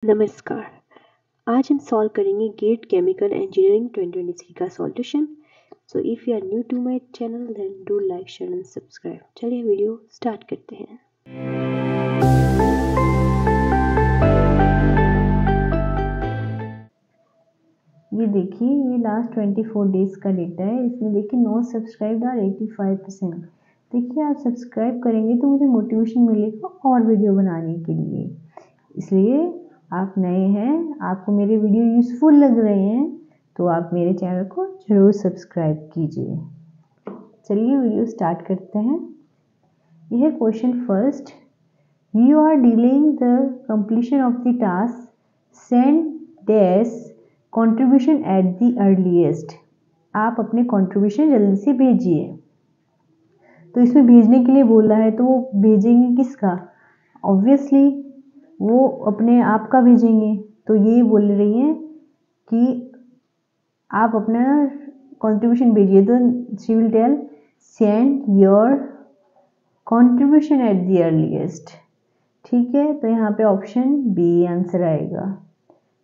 नमस्कार। आज हम सॉल्व करेंगे गेट केमिकल इंजीनियरिंग 2023 का solution. So if you are new to my channel then do like share and subscribe. चलिए video start करते हैं। ये देखिए, ये लास्ट 24 डेज़ का डेटा है। इसमें देखिए नो सब्सक्राइब्ड आर 85%। देखिए, आप सब्सक्राइब करेंगे तो मुझे मोटिवेशन मिलेगा और वीडियो बनाने के लिए। इसलिए आप नए हैं, आपको मेरे वीडियो यूज़फुल लग रहे हैं तो आप मेरे चैनल को ज़रूर सब्सक्राइब कीजिए। चलिए वीडियो स्टार्ट करते हैं। यह है question first. You are dealing the completion of the task, send dash contribution at the earliest. आप अपने कंट्रीब्यूशन जल्दी से भेजिए। तो इसमें भेजने के लिए बोला है तो वो भेजेंगे किसका? ऑब्वियसली वो अपने आप का भेजेंगे। तो ये बोल रही हैं कि आप अपना कंट्रीब्यूशन भेजिए। तो she will tell send your contribution at the earliest. ठीक है, तो यहाँ पे ऑप्शन बी आंसर आएगा।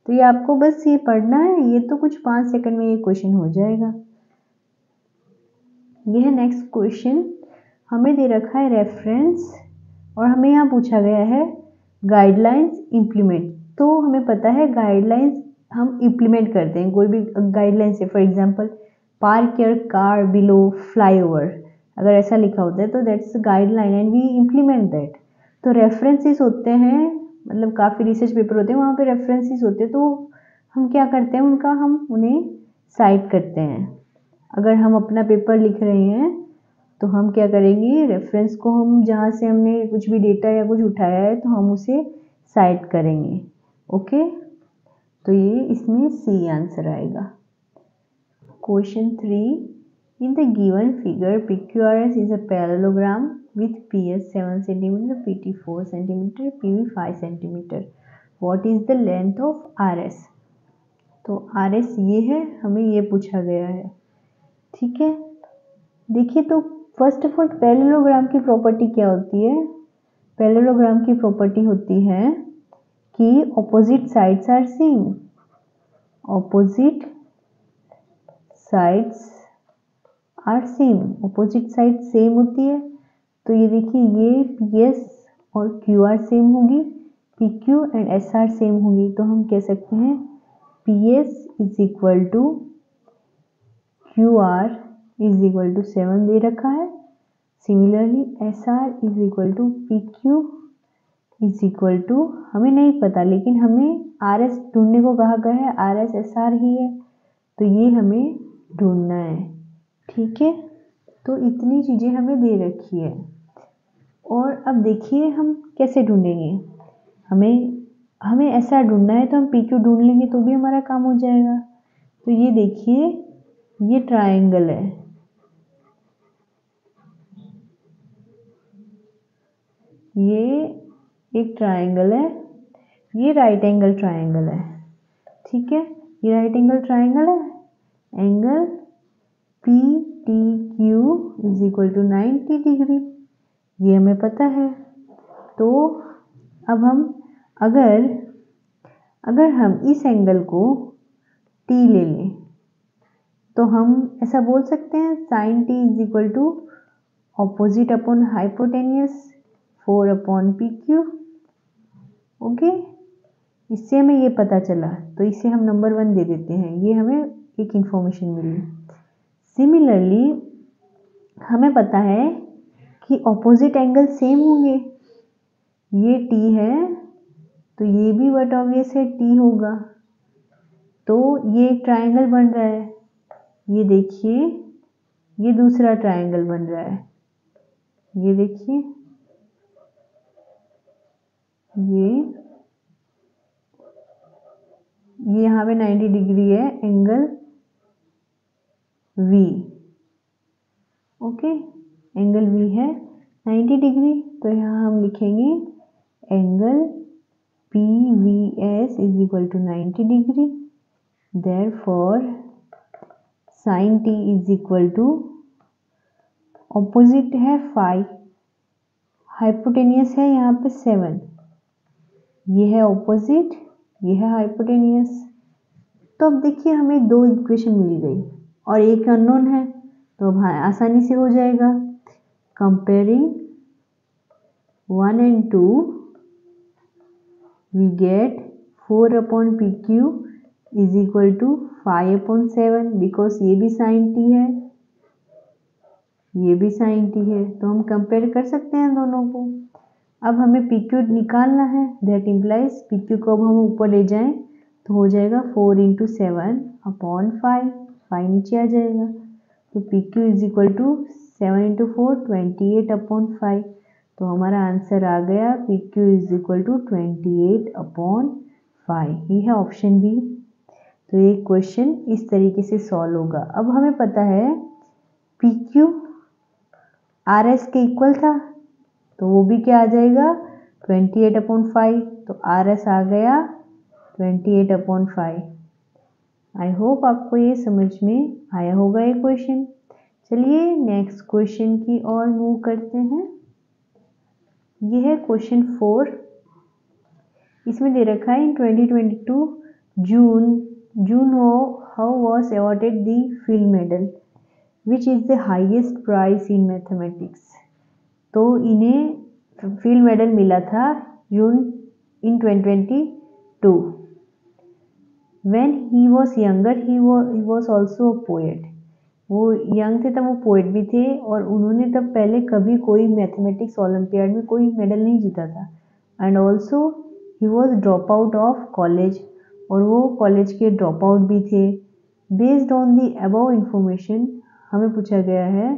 तो ये आपको बस ये पढ़ना है, ये तो कुछ 5 सेकंड में ये क्वेश्चन हो जाएगा। ये है नेक्स्ट क्वेश्चन। हमें दे रखा है रेफरेंस और हमें यहाँ पूछा गया है गाइडलाइंस इम्प्लीमेंट। तो हमें पता है गाइडलाइंस हम इम्प्लीमेंट करते हैं। कोई भी गाइडलाइंस है, for example park your car below flyover, अगर ऐसा लिखा होता है तो that's guideline and we implement that. तो रेफरेंसेस होते हैं, मतलब काफ़ी रिसर्च पेपर होते हैं वहाँ पे रेफरेंसेस होते हैं, तो हम क्या करते हैं उनका, हम उन्हें साइट करते हैं। अगर हम अपना पेपर लिख रहे हैं तो हम क्या करेंगे, रेफरेंस को हम जहाँ से हमने कुछ भी डेटा या कुछ उठाया है तो हम उसे साइट करेंगे। ओके, तो ये इसमें सी आंसर आएगा। Question 3। In the given figure PQRS is a parallelogram with PS 7 cm, PT 4 cm, PV 5 cm. What is the length of RS? तो RS ये है, हमें ये पूछा गया है। ठीक है, देखिए तो फर्स्ट ऑफ ऑल पैरेललोग्राम की प्रॉपर्टी क्या होती है? पैरेललोग्राम की प्रॉपर्टी होती है कि opposite sides are same. Opposite sides are same, opposite side same होती है। तो ये देखिए, ये PS और QR सेम होगी, PQ एंड SR सेम होगी। तो हम कह सकते हैं PS is equal to QR is equal to 7 दे रखा है। Similarly SR is equal to PQ is equal to, हमें नहीं पता लेकिन हमें RS ढूंढने को कहा गया है, RS SR ही है तो ये हमें ढूंढना है। ठीक है, तो इतनी चीज़ें हमें दे रखी है। और अब देखिए हम कैसे ढूंढेंगे। हमें ऐसा ढूंढना है तो हम PQ ढूंढ लेंगे तो भी हमारा काम हो जाएगा। तो ये देखिए, ये ट्रायंगल है, ये एक ट्रायंगल है, ये राइट एंगल ट्रायंगल है। ठीक है, ये राइट एंगल ट्रायंगल है। Angle PTQ is equal to 90 degree, ये हमें पता है। तो अब हम अगर हम इस एंगल को T ले लें तो हम ऐसा बोल सकते हैं sin T is equal to opposite upon hypotenuse 4 upon PQ। Okay, इससे हमें ये पता चला तो इसे हम नंबर 1 दे देते हैं, ये हमें एक इंफॉर्मेशन मिली। सिमिलरली हमें पता है कि ऑपोजिट एंगल सेम होंगे। ये T है तो ये भी बट ऑब्वियस है T होगा। तो ये एक ट्रायंगल बन रहा है। ये देखिए, ये दूसरा ट्रायंगल बन रहा है। ये देखिए, ये यहाँ पे 90 डिग्री है एंगल V। ओके, एंगल V है 90 डिग्री। तो यहाँ हम लिखेंगे angle PVS is equal to 90 degree. Therefore sin T is equal to, opposite है 5, हाइपोटेनियस है यहाँ पे 7, ये है ऑपोजिट ये है हाइपोटेनियस। तो अब देखिए हमें दो इक्वेशन मिल गई और एक अननोन है, तो अब आसानी से हो जाएगा। Comparing 1 and 2 we get 4 upon PQ is equal to 5 upon 7 because ये भी sin t है, ये भी sin t है, तो हम कंपेयर कर सकते हैं दोनों को। अब हमें PQ निकालना है, दैट इम्प्लाइज PQ को अब हम ऊपर ले जाएं तो हो जाएगा 4 into 7 upon 5, 5 नीचे आ जाएगा, तो PQ is equal to 7 into 4 28 upon 5, तो हमारा आंसर आ गया PQ is equal to 28 upon 5। ये है ऑप्शन बी। तो ये क्वेश्चन इस तरीके से सॉल्व होगा। अब हमें पता है PQ RS के इक्वल था, तो वो भी क्या आ जाएगा 28 upon 5, तो RS आ गया 28 upon 5। आई होप आपको ये समझ में आया होगा ये क्वेश्चन। चलिए नेक्स्ट क्वेश्चन की ओर मूव करते हैं। ये है क्वेश्चन 4। इसमें दे रखा है in 2022 June how was awarded the field medal which is the highest prize in mathematics. तो इन्हें फील्ड मेडल मिला था June in 2022। When he was younger he was also a poet। वो यंग थे तब वो पोएट भी थे और उन्होंने तब पहले कभी कोई मैथमेटिक्स ओलंपियाड में कोई मेडल नहीं जीता था। And also he was drop out of college, और वो कॉलेज के ड्रॉप आउट भी थे। Based on the above information हमें पूछा गया है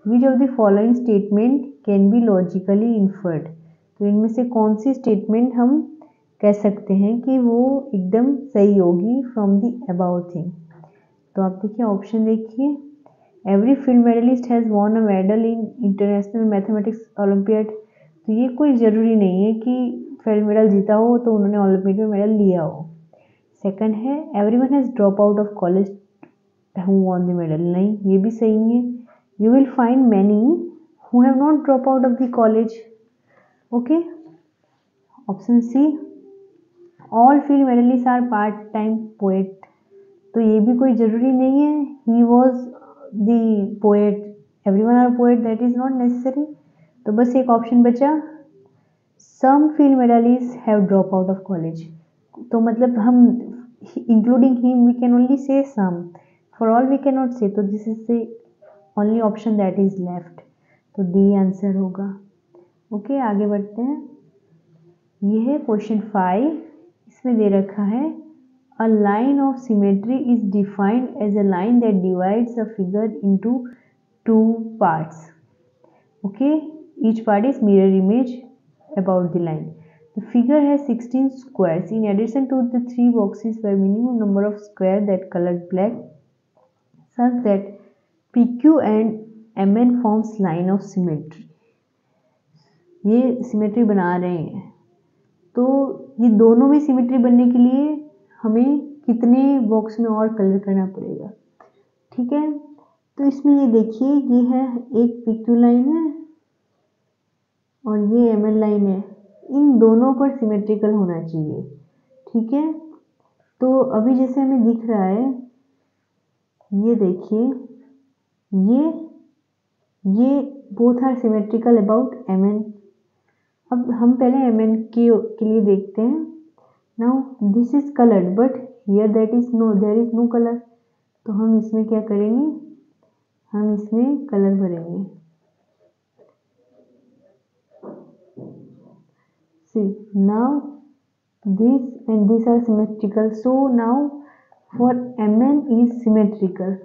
which of the following statement can be logically inferred. तो इनमें से कौन सी स्टेटमेंट हम कह सकते हैं कि वो एकदम सही होगी फ्रॉम दी अबाउ थिंग। तो आप देखिए ऑप्शन देखिए, every field medalist has won a medal in international mathematics olympiad. तो ये कोई ज़रूरी नहीं है कि फील्ड मेडल जीता हो तो उन्होंने ओलंपियाड में मेडल लिया हो। सेकंड है everyone has drop out of college who won the medal. नहीं, ये भी सही है। You will find many who have not drop out of the college. Okay, option C all field medalist are part time poet. तो ये भी कोई ज़रूरी नहीं है he was the poet, everyone are poet, that is not necessary. तो बस एक ऑप्शन बचा some field medalist have drop out of college. तो मतलब हम including him we can only say some, for all we can not say. तो this is the only option that is left, तो D answer होगा। Okay, आगे बढ़ते हैं। ये है क्वेश्चन 5। इसमें दे रखा है A line of symmetry is defined as a line that divides a figure into two parts. Okay, each part is mirror image about the line. The figure has 16 squares. In addition to the 3 boxes where minimum number of squares that colored black, such that PQ and MN forms line of symmetry. ये symmetry बना रहे हैं, तो ये दोनों में symmetry बनने के लिए हमें कितने बॉक्स में और कलर करना पड़ेगा। ठीक है, तो इसमें ये देखिए ये है एक PQ लाइन है और ये MN लाइन है, इन दोनों पर सिमेट्रिकल होना चाहिए। ठीक है, तो अभी जैसे हमें दिख रहा है, ये देखिए ये both are symmetrical about MN। अब हम पहले MN के लिए देखते हैं। Now this is coloured but here there is no colour. तो हम इसमें क्या करेंगे, हम इसमें कलर भरेंगे। See, now this and these are symmetrical, so now for MN is symmetrical,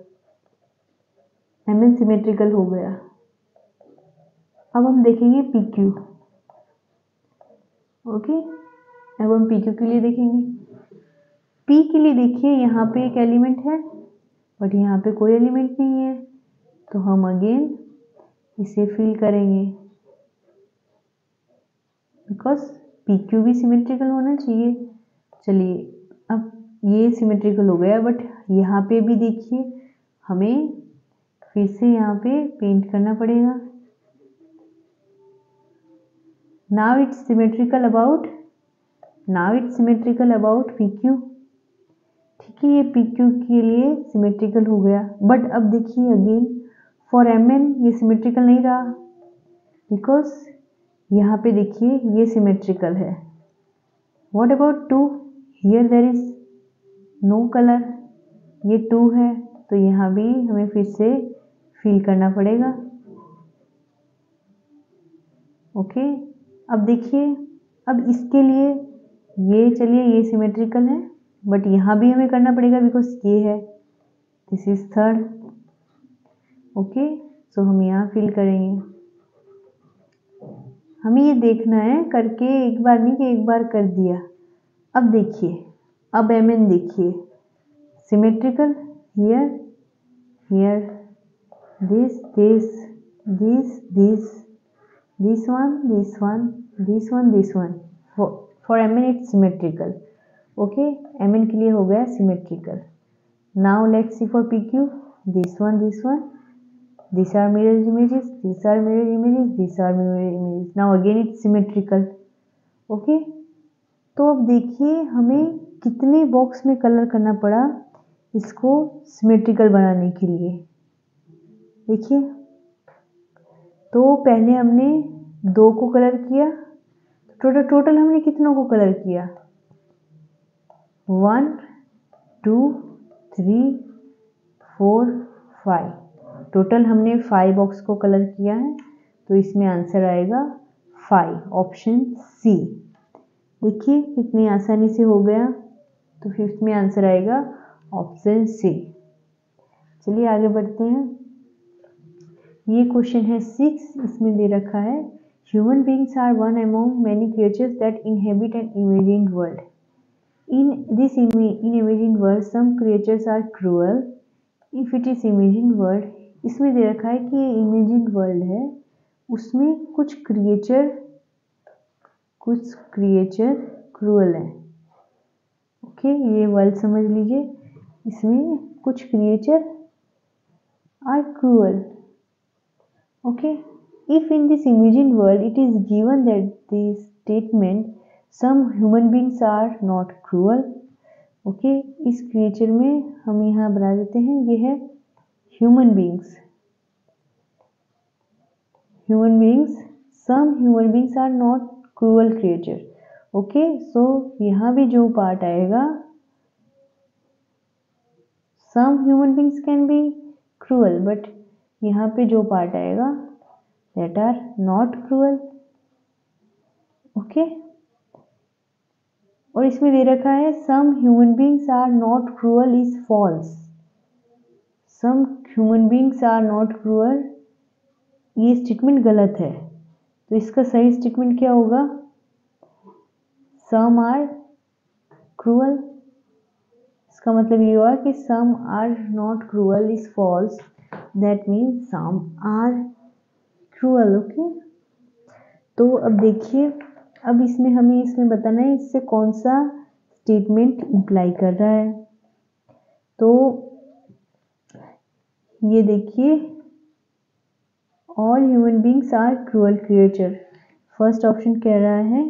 MN symmetrical हो गया। अब हम देखेंगे PQ। ओके, अब हम PQ के लिए देखेंगे। P के लिए देखिए यहाँ पे एक एलिमेंट है बट यहाँ पे कोई एलिमेंट नहीं है, तो हम अगेन इसे फिल करेंगे बिकॉज PQ भी सिमेट्रिकल होना चाहिए। चलिए, अब ये सिमेट्रिकल हो गया बट यहाँ पे भी देखिए हमें फिर से यहाँ पे पेंट करना पड़ेगा। Now it's symmetrical about now it's symmetrical about P Q. ठीक है, ये पी क्यू के लिए सिमेट्रिकल हो गया। बट अब देखिए अगेन फॉर एम एन ये सिमेट्रिकल नहीं रहा, बिकॉज यहाँ पे देखिए ये सिमेट्रिकल है। What about 2? Here there is no colour, ये 2 है तो यहाँ भी हमें फिर से फिल करना पड़ेगा। ओके, अब देखिए, अब इसके लिए ये चलिए ये सिमेट्रिकल है, बट यहाँ भी हमें करना पड़ेगा बिकॉज ये है, दिस इज थर्ड। ओके, सो हम यहाँ फिल करेंगे। हमें ये देखना है करके, एक बार नहीं कि एक बार कर दिया। अब देखिए, अब एम एन देखिए symmetrical, here here this this this this this one this one this one this one for mn it's symmetrical. Okay, mn के लिए हो गया symmetrical. Now let's see for pq, this one these are mirror images, these are mirror images, these are mirror images. Now again it's symmetrical. Okay, तो अब देखिए हमें कितने box में कलर करना पड़ा इसको सिमेट्रिकल बनाने के लिए। देखिए, तो पहले हमने 2 को कलर किया, टोटल हमने कितनों को कलर किया? 1 2 3 4 5, टोटल हमने 5 बॉक्स को कलर किया है, तो इसमें आंसर आएगा 5, ऑप्शन सी। देखिए कितनी आसानी से हो गया, तो 5th में आंसर आएगा ऑप्शन सी। चलिए आगे बढ़ते हैं। ये क्वेश्चन है 6, इसमें दे रखा है human beings are one among many creatures that inhabit an imagined world. In this imagined world some creatures are cruel if it is imagined world. इसमें दे रखा है कि ये इमेजिन्ड वर्ल्ड है, उसमें कुछ क्रिएचर क्रूअल है। ओके, ये वर्ल्ड समझ लीजिए, इसमें कुछ creature are cruel. Okay, if in this imagined world it is given that the statement some human beings are not cruel, okay, इस क्रिएचर में हम यहाँ बना देते हैं, ये है human beings, some human beings are not cruel creature. Okay, so यहाँ भी जो पार्ट आएगा some human beings can be cruel, but यहाँ पे जो पार्ट आएगा that are not cruel. Okay, और इसमें दे रखा है some human beings are not cruel is false. some human beings are not cruel, ये स्टेटमेंट गलत है, तो इसका सही स्टेटमेंट क्या होगा? some are cruel। इसका मतलब ये हुआ कि some are not cruel is false, that means some are cruel. Okay, तो अब देखिए, अब इसमें हमें इसमें बताना है इससे कौन सा स्टेटमेंट इम्प्लाई कर रहा है। तो ये देखिए, all human beings are cruel creature, first option कह रहा है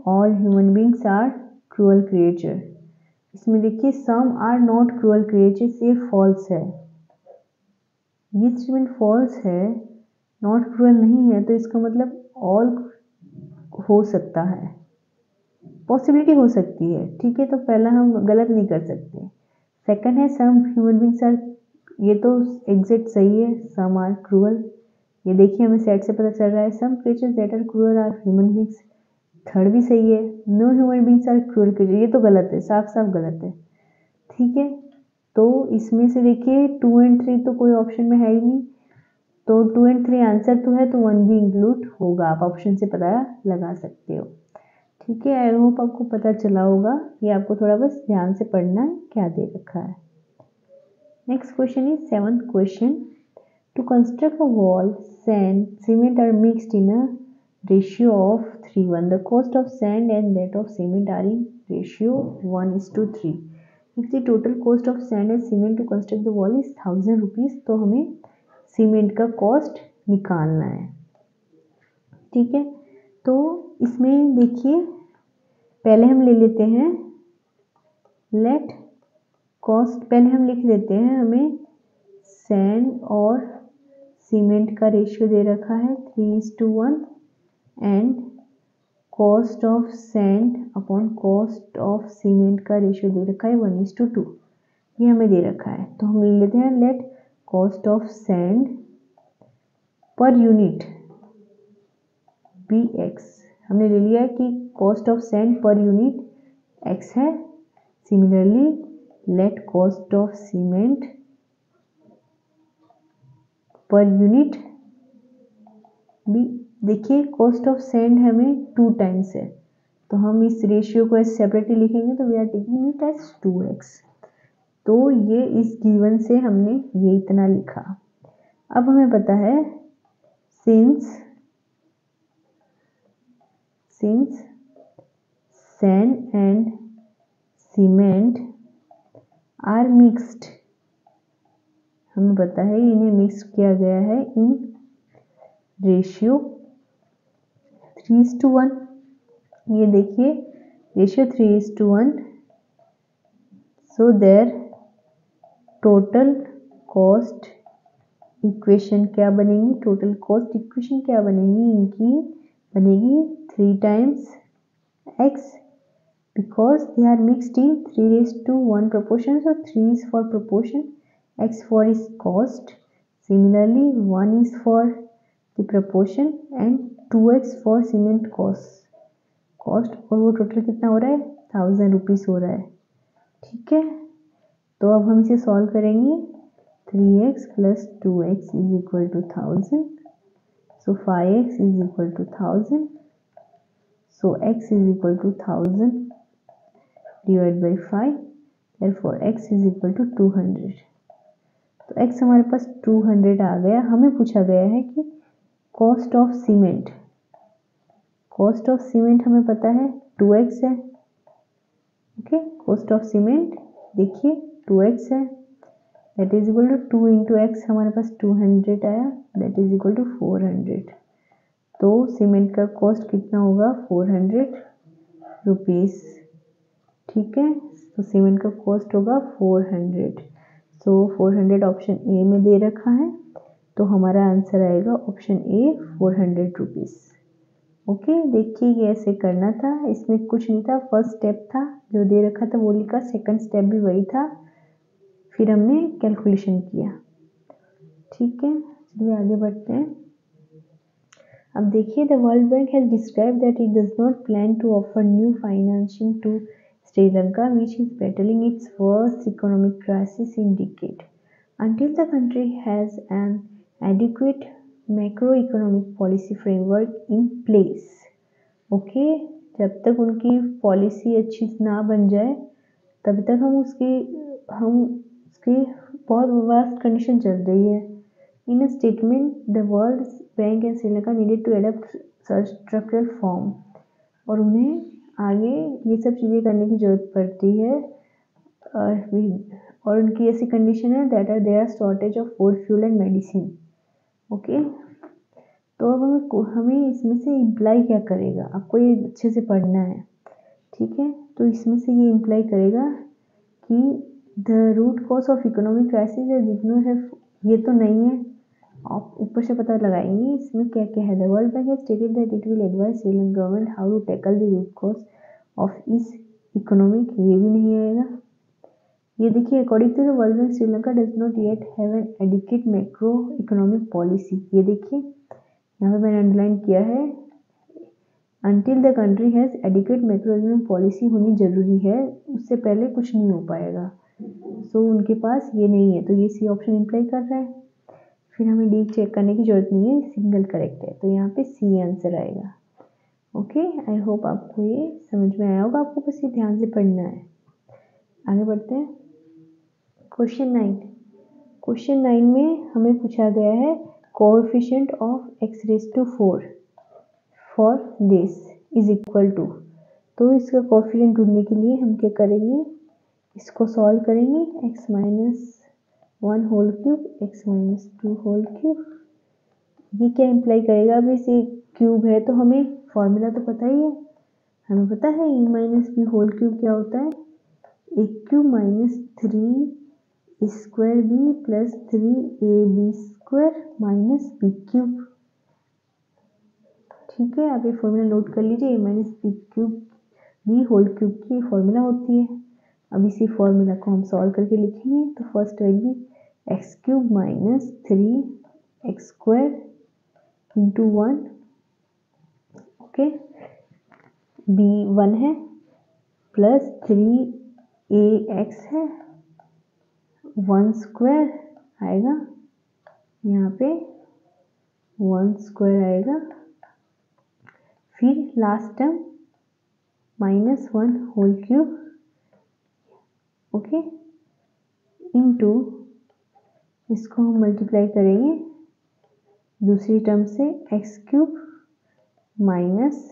all human beings are cruel creature. इसमें देखिए some are not cruel creature, ये फॉल्स है, ये स्टेटमेंट फॉल्स है, नॉट क्रूअल नहीं है, तो इसका मतलब ऑल हो सकता है, पॉसिबिलिटी हो सकती है। ठीक है, तो पहला हम गलत नहीं कर सकते। सेकंड है सम ह्यूमन बींग्स आर, ये तो एग्जैक्ट सही है, सम आर क्रूअल, ये देखिए हमें सेट से पता चल रहा है some creatures that are cruel are human beings, third भी सही है, no human beings are cruel creature, ये तो गलत है, साफ साफ गलत है। ठीक है, तो इसमें से देखिए 2 और 3 तो कोई ऑप्शन में है ही नहीं, तो 2 और 3 आंसर तो है, तो 1 भी इंक्लूड होगा, आप ऑप्शन से पता लगा सकते हो। ठीक है, आई होप आपको पता चला होगा, ये आपको थोड़ा बस ध्यान से पढ़ना है क्या दे रखा है। Next question is 7th question, to construct a wall sand cement are mixed in a ratio of 3:1, the cost of sand and that of cement are in ratio 1:3। If the total cost of sand and cement to construct the wall is 1000 rupees, तो हमें cement का cost निकालना है। ठीक है, तो इसमें देखिए पहले हम ले लेते हैं लेट कॉस्ट, पहले हम लिख देते हैं, हमें सैंड और सीमेंट का रेशियो दे रखा है 3:1 and cost of sand upon cost of cement का रेशियो दे रखा है 1:2, ये हमें दे रखा है। तो हम ले लेते हैं let cost of sand per unit be X, हमने ले लिया कि cost of sand per unit X है। Similarly let cost of cement per unit be, देखिए कॉस्ट ऑफ सैंड हमें 2 टाइम्स है, तो हम इस रेशियो को सेपरेटली लिखेंगे, तो we are taking it as 2x। तो ये इस गिवन से हमने ये इतना लिखा। अब हमें पता है since sand and cement are mixed, हमें पता है इन्हें मिक्स किया गया है इन रेशियो 3:1, ये देखिए ratio 3:1, so there total cost equation क्या बनेगी, टोटल कॉस्ट इक्वेशन क्या बनेगी, इनकी बनेगी 3 times x because they are mixed in 3:1 proportion, so 3 is for proportion, x for is cost, similarly 1 is for the proportion and 2x for cement cost और वो total कितना हो रहा है 1000 रुपीज हो रहा है। ठीक है, तो अब हम इसे सॉल्व करेंगे, 3x plus 2x is equal to 1000, so 5x is equal to 1000, so x is equal to 1000 divided by 5, therefore x is equal to 200। तो x हमारे पास 200 आ गया। हमें पूछा गया है कि cost of cement, cost of cement हमें पता है 2x है। ओके, कॉस्ट ऑफ सीमेंट देखिए 2x है, that is equal to 2 into x, हमारे पास 200 आया, दैट इज इक्वल टू 400। तो सीमेंट का कॉस्ट कितना होगा 400 रुपीज। ठीक है, तो सीमेंट का कॉस्ट होगा 400, सो 400 ऑप्शन ए में दे रखा है, तो हमारा आंसर आएगा ऑप्शन ए 400 रुपीज। ओके, देखिए ये ऐसे करना था, इसमें कुछ नहीं था, फर्स्ट स्टेप था जो दे रखा था वो लिखा, सेकंड स्टेप भी वही था, फिर हमने कैलकुलेशन किया। ठीक है, चलिए आगे बढ़ते हैं। अब देखिए, the world bank has describe that it does not plan to offer new financing to Sri Lanka which is battling its worst economic crisis in decade until the country has an adequate macroeconomic policy framework in place। Okay, जब तक उनकी policy अच्छी ना बन जाए तब तक हम उसकी बहुत वास्ट कंडीशन चल रही है। In a statement the world Bank and Sri Lanka needed to adapt structural form, और उन्हें आगे ये सब चीज़ें करने की ज़रूरत पड़ती है, और उनकी ऐसी कंडीशन है that are there shortage of food fuel and medicine. Okay, तो अब हमें इसमें से इम्प्लाई क्या करेगा, आपको ये अच्छे से पढ़ना है। ठीक है, तो इसमें से ये इम्प्लाई करेगा कि the root cause of economic crisis है, ये तो नहीं है, आप ऊपर से पता लगाएंगे इसमें क्या क्या है। The world bank has stated that it will advise Sri Lanka government how to tackle the root cause of इस इकोनॉमिक, ये भी नहीं आएगा। ये देखिए, according to the world bank Sri Lanka does not yet have an adequate macro economic policy, ये देखिए यहाँ पे मैंने अंडरलाइन किया है, until the country has adequate macro economic policy होनी जरूरी है, उससे पहले कुछ नहीं हो पाएगा। सो उनके पास ये नहीं है, तो ये सी ऑप्शन इम्प्लाई कर रहा है। फिर हमें डी चेक करने की जरूरत नहीं है, सिंगल करेक्ट है, तो यहाँ पे सी आंसर आएगा। ओके, आई होप आपको ये समझ में आया होगा, आपको बस ये ध्यान से पढ़ना है। आगे बढ़ते हैं, क्वेश्चन 9। क्वेश्चन 9 में हमें पूछा गया है coefficient of x⁴ for this is equal to, तो इसका कोएफिशिएंट ढूंढने के लिए हम क्या करेंगे, इसको सॉल्व करेंगे, x-1 whole cube, x-2 whole cube. ये क्या इम्प्लाई करेगा, अब इसे क्यूब है तो हमें फॉर्मूला तो पता ही है, हमें पता है A minus B whole cube क्या होता है, A cube minus 3 square B plus 3ab square minus B cube. ठीक है, आप ये फॉर्मूला नोट कर लीजिए, A minus B cube B whole cube की फॉर्मूला होती है। अब इसी फॉर्मूला को हम सॉल्व करके लिखेंगे। तो first value x cube minus 3x square into 1, okay, b 1 है, प्लस 3ax है, 1 स्क्वायर आएगा, यहाँ पे 1 स्क्वायर आएगा, फिर last term -1 whole cube, okay, into इसको हम मल्टीप्लाई करेंगे दूसरी टर्म से X cube minus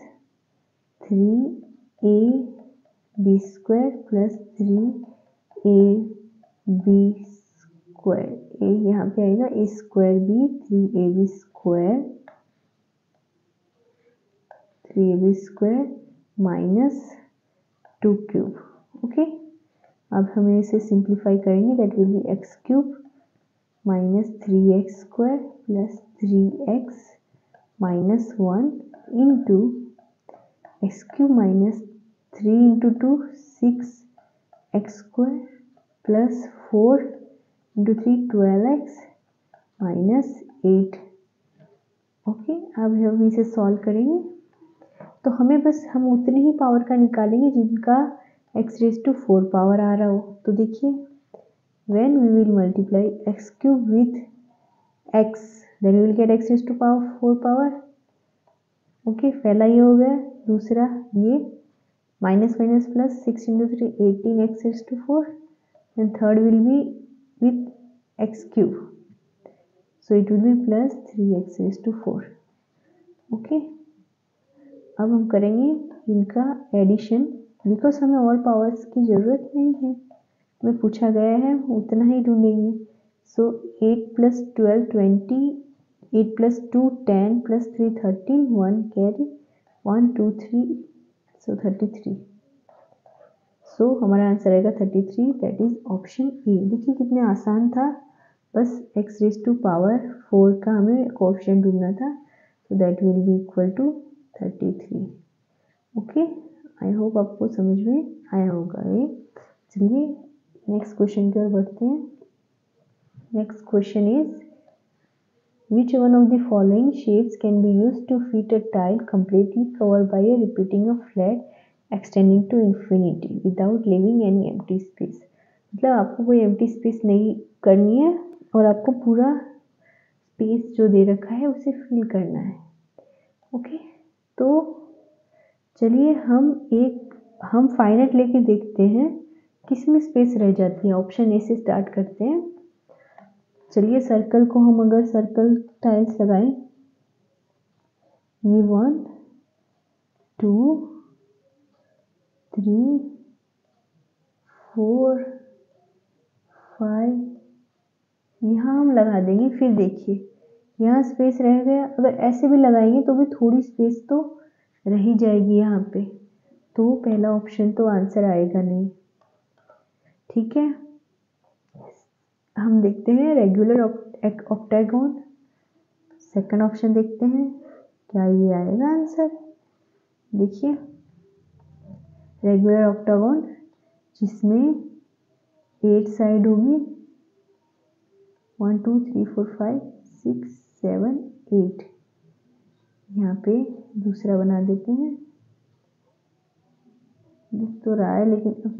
3ab square plus 3ab square, A यहाँ पे आएगा A square B 3ab square minus 2 cube, okay. अब हमें इसे सिंप्लीफाई करेंगे, that will be X cube minus 3x square plus 3x minus 1 into X cube minus 3 into 2 6x square plus 4 into 3 12x minus 8, okay. अब हम इसे solve करेंगे तो हमें बस हम उतने ही पावर का निकालेंगे जिनका x रेज टू 4 पावर आ रहा हो। तो देखिए, when we will multiply x cube with x, then we will get x raised to power 4 power, okay. पहला ये हो गया, दूसरा ये minus minus plus 6 into 3 18x raised to 4, and third will be with x cube, so it will be plus 3x raised to 4, okay. अब हम करेंगे इनका एडिशन, बिकॉज हमें और पावर्स की ज़रूरत नहीं है, हमें पूछा गया है उतना ही ढूंढेंगे। सो 8 प्लस 12 20, 8 प्लस 2 10 प्लस 3 13, 1 कैरी 1 2 3, सो 33। सो हमारा आंसर आएगा 33, दैट इज ऑप्शन ए। देखिए कितने आसान था, बस x रेज टू पावर 4 का हमें कोएफिशिएंट ढूंढना था, so that will be equal to 33, okay. I hope आपको समझ में आया होगा ये। चलिए नेक्स्ट क्वेश्चन की ओर बढ़ते हैं। Next question is which one of the following shapes can be used to fit a tile completely covered by a repeating of flat extending to infinity without leaving any empty space। मतलब आपको कोई empty space नहीं करनी है और आपको पूरा space जो दे रखा है उसे फिल करना है, ओके। तो चलिए हम फाइनाइट लेके देखते हैं किसमें स्पेस रह जाती है। ऑप्शन ए से स्टार्ट करते हैं। चलिए सर्कल को हम अगर सर्कल टाइल्स लगाएं, ये 1 2 3 4 5 यहाँ हम लगा देंगे। फिर देखिए यहाँ स्पेस रह गया, अगर ऐसे भी लगाएंगे तो भी थोड़ी स्पेस तो रह ही जाएगी यहाँ पे, तो पहला ऑप्शन तो आंसर आएगा नहीं, ठीक है। हम देखते हैं रेगुलर ऑक्टागोन, सेकंड ऑप्शन देखते हैं क्या ये आएगा आंसर। देखिए रेगुलर ऑक्टागोन जिसमें 8 साइड होगी, 1 2 3 4 5 6 7 8, यहाँ पे दूसरा बना देते हैं, दिख तो रहा है लेकिन अब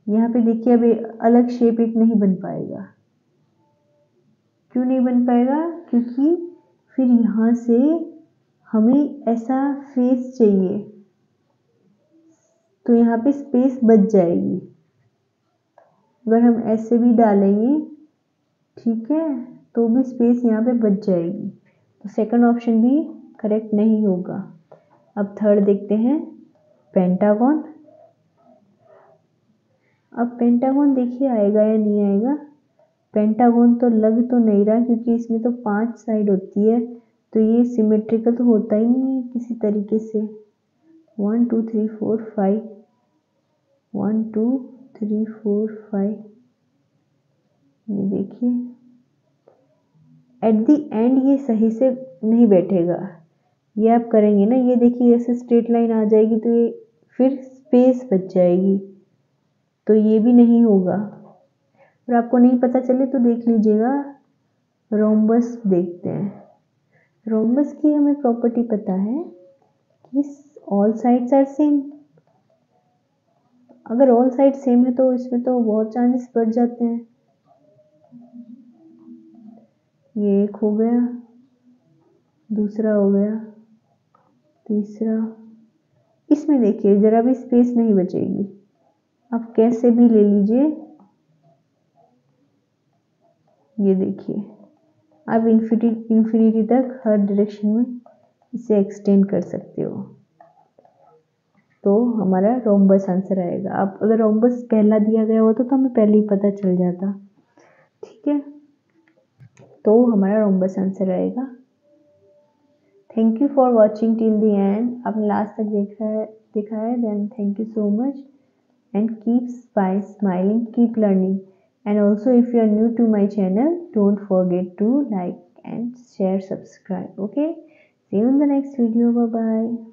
यहाँ पे देखिए अब अलग शेप एक नहीं बन पाएगा। क्यों नहीं बन पाएगा? क्योंकि फिर यहाँ से हमें ऐसा फेस चाहिए, तो यहाँ पे स्पेस बच जाएगी। अगर हम ऐसे भी डालेंगे, ठीक है, तो भी स्पेस यहाँ पे बच जाएगी, तो सेकंड ऑप्शन भी करेक्ट नहीं होगा। अब थर्ड देखते हैं पेंटागन। अब पेंटागन देखिए आएगा या नहीं आएगा। पेंटागन तो लग तो नहीं रहा क्योंकि इसमें तो 5 साइड होती है, तो ये सिमेट्रिकल तो होता ही नहीं है किसी तरीके से। 1 2 3 4 5, 1 2 3 4 5, ये देखिए एट द एंड ये सही से नहीं बैठेगा। ये आप करेंगे ना, ये देखिए ऐसे स्ट्रेट लाइन आ जाएगी तो ये फिर स्पेस बच जाएगी, तो ये भी नहीं होगा। और आपको नहीं पता चले तो देख लीजिएगा, रोम्बस देखते हैं। रोम्बस की हमें प्रॉपर्टी पता है कि ऑल साइड्स आर सेम। अगर ऑल साइड सेम है तो इसमें तो बहुत चांसेस बढ़ जाते हैं। ये एक हो गया, दूसरा हो गया, तीसरा। इसमें देखिए जरा भी स्पेस नहीं बचेगी, आप कैसे भी ले लीजिए। ये देखिए आप इन्फिनिटी तक हर डायरेक्शन में इसे एक्सटेंड कर सकते हो, तो हमारा रोम्बस आंसर आएगा। आप अगर रोम्बस पहला दिया गया होता तो हमें पहले ही पता चल जाता, ठीक है। तो हमारा रोम्बस आंसर आएगा। Thank you for watching till the end. आपने लास्ट तक देखा है then thank you so much and keep smiling, keep learning, and also if you are new to my channel, don't forget to like and share, subscribe. Okay, see you in the next video. Bye bye.